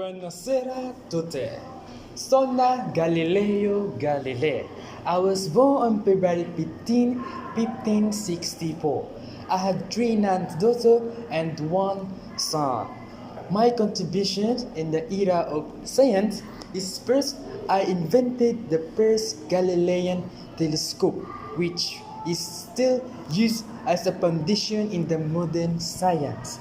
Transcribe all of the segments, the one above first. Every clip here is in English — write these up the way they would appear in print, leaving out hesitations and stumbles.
Buonasera a tutti. Sono Galileo Galilei. I was born on February 15, 1564. I had three daughters and one son. My contribution in the era of science is first I invented the first Galilean telescope, which is still used as a foundation in the modern science.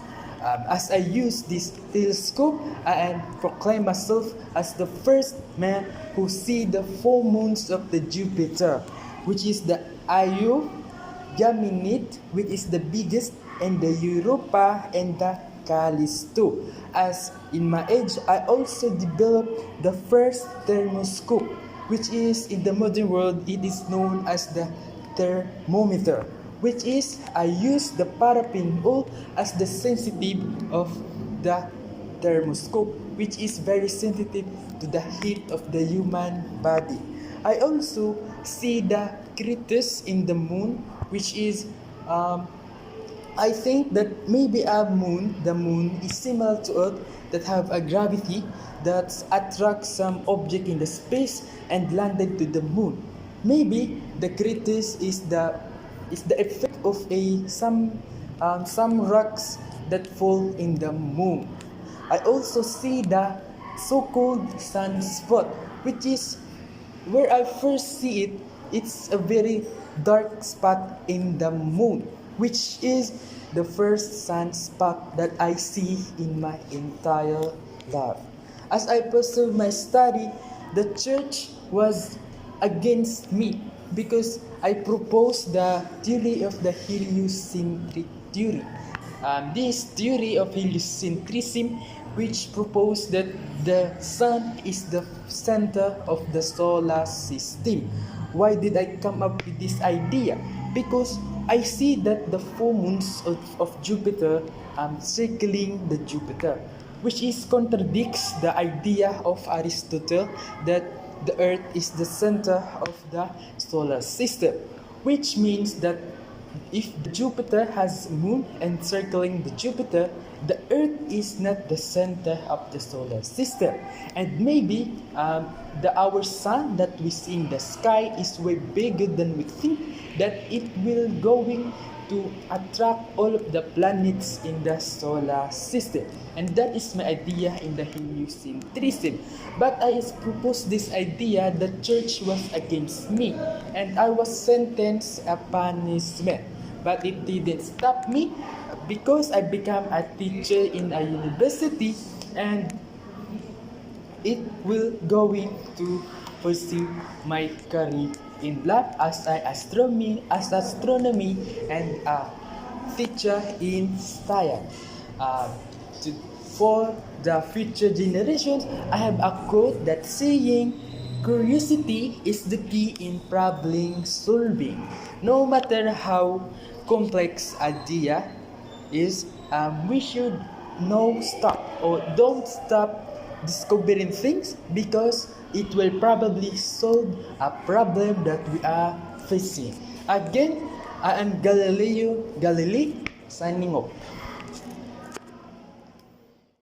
As I use this telescope, I proclaim myself as the first man who see the four moons of the Jupiter, which is the Io, Ganymede, which is the biggest, and the Europa and the Callisto. As in my age, I also developed the first thermoscope, which is in the modern world it is known as the thermometer, which is I use the paraffin oil as the sensitive of the thermoscope, which is very sensitive to the heat of the human body. I also see the craters in the moon, which is I think that maybe the moon is similar to Earth that have a gravity that attracts some object in the space and landed to the moon. Maybe the craters is the effect of some rocks that fall in the moon. I also see the so-called sunspot, which is where I first see it. It's a very dark spot in the moon, which is the first sunspot that I see in my entire life. As I pursued my study, the church was against me because I proposed the theory of the heliocentric theory. This theory of heliocentrism, which proposed that the sun is the center of the solar system. Why did I come up with this idea? Because I see that the four moons of Jupiter circling the Jupiter, which is contradicts the idea of Aristotle that the Earth is the center of the solar system, which means that if Jupiter has a moon encircling the Jupiter, the Earth is not the center of the solar system, and maybe our sun that we see in the sky is way bigger than we think, that it will going to attract all of the planets in the solar system. And that is my idea in the heliocentrism. But I proposed this idea, the church was against me, and I was sentenced a punishment. But it didn't stop me because I became a teacher in a university, and it will going to pursue my career in lab as astronomy and a teacher in science. For the future generations, I have a quote that saying, "Curiosity is the key in problem solving. No matter how complex idea is, we should don't stop discovering things because it will probably solve a problem that we are facing." Again, I am Galileo Galilei signing off.